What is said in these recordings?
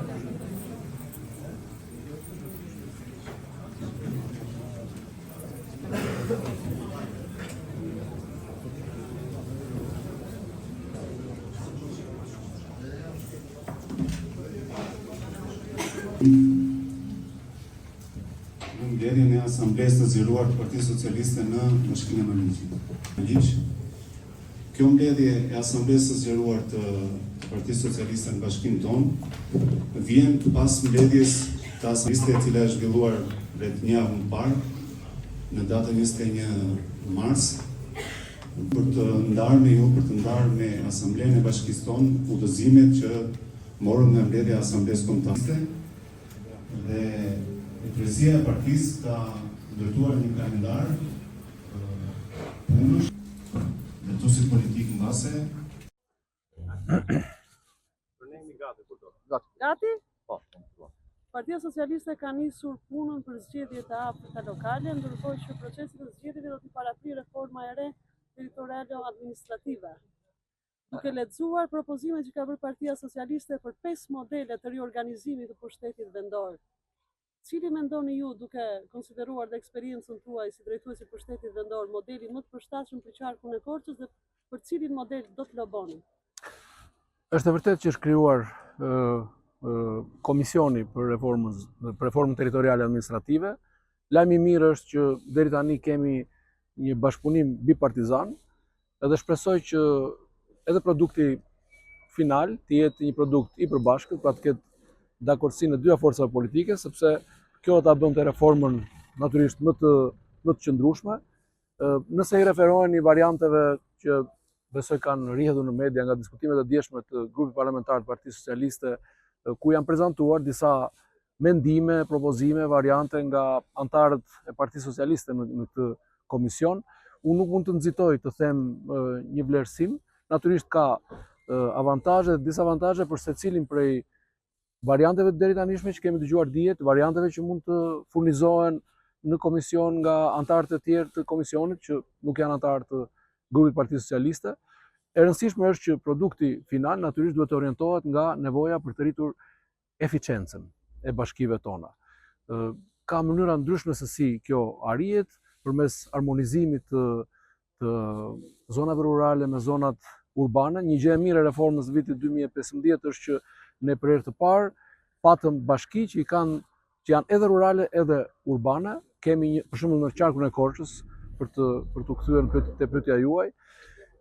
Në mbledhjen e asamblesë të zgjeruar të Partisë Socialiste në Bashkinë e Maligjit. Kjo mbledhje e asamblesë të zgjeruar të Partisë Socialiste në bashkinë tonë vjen pas mbledhjes të asamblesë e cila është zhvilluar rreth një javë më parë në datën 21 mars për të ndarë me ju, për të ndarë me asamblenë e bashkisë tonë udhëzimet që morën nga mbledhja e asamblesë kombëtare. Dhe Drejtoria e partisë ka ndërtuar një kalendar punësh dhe tusit politik në base. Gati? Po. Partia Socialiste ka nisur punën për zgjedhjet e afërta lokale, ndërkohë që procesi i zgjedhjeve do të paraqrisë reforma e re territoriale-administrative. Duke lexuar propozimet që ka bërë Partia Socialiste për 5 modele të riorganizimit të pushtetit vendor, cili mendoni ju, duke konsideruar dhe eksperiencën tuaj si drejtuesi i pushtetit vendor, modeli më të përshtatshëm për qarkun e Korçës dhe për cilin model do të loboni? Është e vërtetë që është krijuar komisioni për reformën territoriale administrative. Lajmi i mirë është që deri tani kemi një bashkëpunim bipartizan edhe shpresoj që edhe produkti final të jetë një produkt i përbashkët, pra të ketë dakordsinë e dyja forcave politike, sepse kjo ta bënte reformën natyrisht më të qëndrueshme. Nëse i referoheni varianteve që besoj kanë rrjedhur në media nga diskutimet e dieshme të grupit parlamentar të Partisë Socialiste, ku janë prezantuar disa mendime, propozime, variante nga antarët e Partisë Socialiste në këtë komision, unë nuk mund të nxitoj të them një vlerësim. Natyrisht ka avantazhe dhe disavantazhe për secilin prej varianteve deri tanishme që kemi dëgjuar dihet, varianteve që mund të furnizohen në komision nga antarët e tjerë të komisionit që nuk janë antarë të grupit Partisë Socialiste. E rëndësishme është që produkti final natyrisht duhet të orientohet nga nevoja për të rritur eficiencën e bashkive tona. Ka mënyra ndryshme se si kjo arrihet përmes harmonizimit të zonave rurale me zonat urbane. Një gjë e mirë e reformës vitit 2015 është që ne për herë të parë patëm bashki që janë edhe rurale edhe urbane. Kemi për shembull në qarkun e Korçës për të kthyer te pyetja juaj.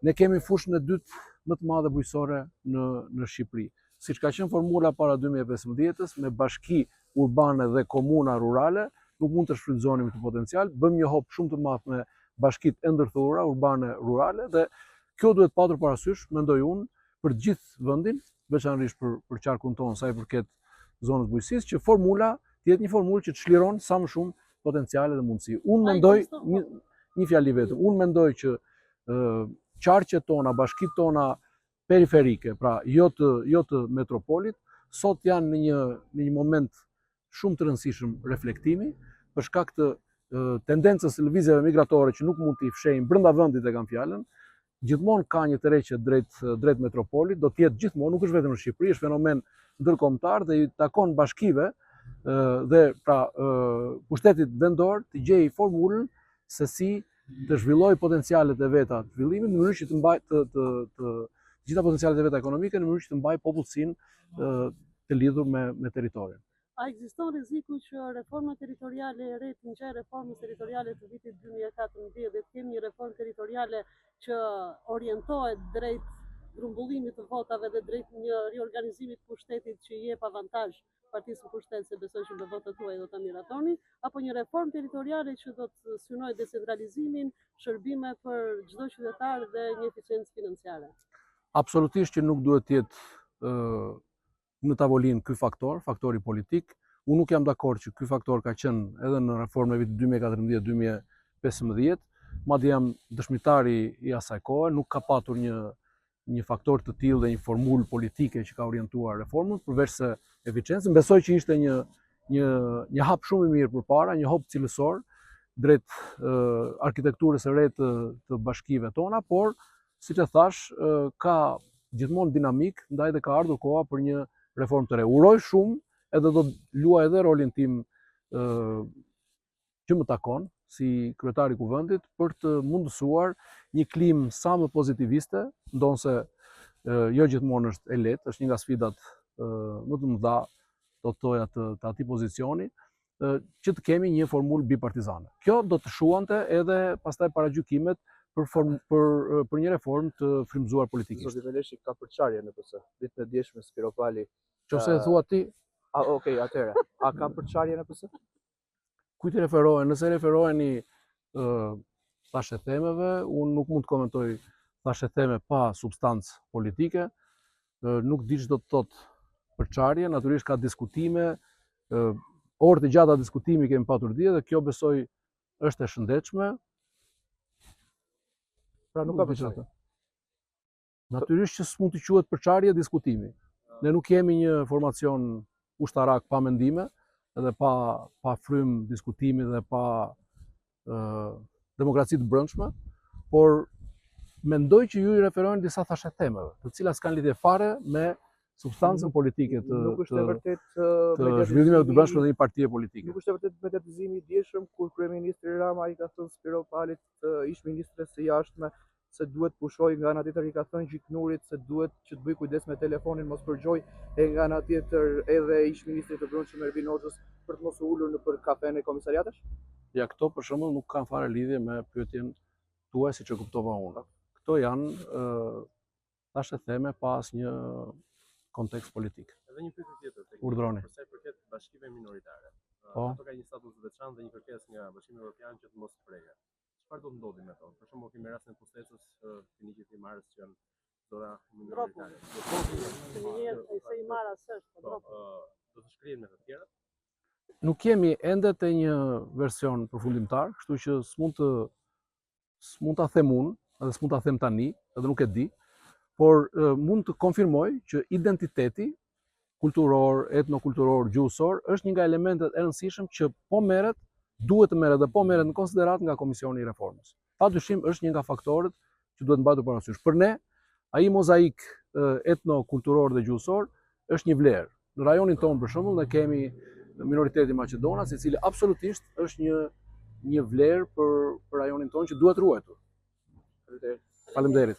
Ne kemi fushën e dytë më të madhe bujqësore në Shqipëri. Siç ka qenë formula para 2015-s, me bashki urbane dhe komuna rurale, nuk mund të shfrytëzonim këtë potencial. Bëm një hop shumë të madh me bashkitë e ndërthurura urbane rurale dhe kjo duhet patur parasysh, mendoj unë, për gjithë vendin, veçanërisht për qarkun tonë sa i përket zonës bujqësisë, që formula të jetë një formulë që të çliron sa më shumë potenciale dhe mundësi. Unë mendoj një fjali vetëm. Unë mendoj që qarqet tona, bashkitë tona periferike, pra jo të metropolit, sot janë në një moment shumë të rëndësishëm reflektimi për shkak të tendencës së lëvizjeve migratore që nuk mund t'i fshejmë brenda vendit e kam fjalën. Gjithmonë ka një tërheqje drejt metropolit, do të jetë gjithmonë, nuk është vetëm në Shqipëri, është fenomen ndërkombëtar dhe i takon bashkive dhe pra pushtetit vendor të gjejë formulën se si të zhvillojë potencialet e veta të zhvillimit në mënyrë që të mbajë të gjitha potencialet e veta ekonomike në mënyrë që të mbajë popullsinë të lidhur me territorin. A ekziston rreziku që reforma territoriale e re të ngjajë reformës territoriale të vitit 2014 dhe të kemi një reformë territoriale që orientohet drejt grumbullimit të votave dhe drejt një riorganizimit të pushtetit që i jep avantazh Partisë së Pushtet, se besoj që me votat tuaja do ta miratoni, apo një reformë territoriale që do të synojë decentralizimin, shërbime për çdo qytetar dhe një eficiencë financiare? Absolutisht që nuk duhet të jetë në tavolinë ky faktori politik. Unë nuk jam dakord që ky faktor ka qenë edhe në reformën e vitit 2014-2015, madje jam dëshmitari i asaj kohe, nuk ka patur një faktor të tillë dhe një formulë politike që ka orientuar reformën, përveç se eficiencën. Besoj që ishte një hap shumë i mirë përpara, një hop cilësor drejt arkitekturës së re të bashkive tona, por siç e thash, ka gjithmonë dinamik, ndaj dhe ka ardhur koha për një reformë të re. Uroj shumë edhe do të luaj edhe rolin tim që më takon si kryetari i kuvendit për të mundësuar një klim sa më pozitiviste, ndonse jo gjithmonë është e lehtë, është një nga sfidat më të mëdha do të thoja të atij pozicioni, që të kemi një formulë bipartizane. Kjo do të shuante edhe pastaj paragjykimet për një reformë të frymëzuar politikisht. Zoti Veleshi ka përçarje në PS. Ditën e djeshme Spiro Pali. Nëse e thua ti, Okej, atëherë. A ka përçarje në PS? kujt i referohen? Nëse referoheni thashë themeve, unë nuk mund të komentoj thashë theme pa substancë politike. Nuk di ç'do të thotë përçarje, natyrisht ka diskutime, orë të gjata diskutimi kemi patur dje dhe kjo besoj është e shëndetshme. Pra nuk ka përçarje. Natyrisht që s'mund të quhet përçarje diskutimi. Ne nuk jemi një formacion ushtarak pa mendime, edhe pa frym diskutimi dhe pa demokraci të brendshme, por mendoj që ju i referohen disa thashë themeve, të cilat s'kan lidhje fare me substancën politike Nuk është e vërtet të zhvillimeve të brendshme dhe një partie politike. Nuk është e vërtet mediatizimi i djeshëm kur kryeministri Rama i ka thënë Spiro Palit, ish ministres së jashtme, se duhet pushoj, nga ana tjetër i ka thënë Gjiknurit se duhet që të bëj kujdes me telefonin, mos përgjoj, e nga ana tjetër edhe ish ministri të brendshëm Ervin Hoxhës për të mos u ulur nëpër kafenë e komisariatesh? Ja, këto për shembull nuk kanë fare lidhje me pyetjen tuaj siç e kuptova unë. Këto janë thashë theme pa asnjë kontekst politik. Edhe një pyetje tjetër tek Urdhroni. Për sa i përket bashkimeve minoritare. Po. Ato kanë një status të veçantë dhe një kërkesë nga Bashkimi Evropian që të mos preje. Çfarë do të ndodhi me to? Për shembull, kemi rastin e Pusecës, Finiqit i Marës që janë zona minoritare. Se i marra s'është, po. Do të shkrihen me të tjerat? Nuk kemi ende te një version përfundimtar, kështu që s'mund ta them unë, edhe s'mund ta them tani, edhe nuk e di, por mund të konfirmoj që identiteti kulturor, etnokulturor, gjuhësor është një nga elementet e rëndësishëm që po merret, duhet të merret dhe po merret në konsiderat nga Komisioni i Reformës. Padyshim është një nga faktorët që duhet mbajtur parasysh. Për ne, ai mozaik etnokulturor dhe gjuhësor është një vlerë. Në rajonin tonë për shembull ne kemi minoriteti Maqedonas, i cili absolutisht është një vlerë për rajonin tonë që duhet ruajtur. Faleminderit.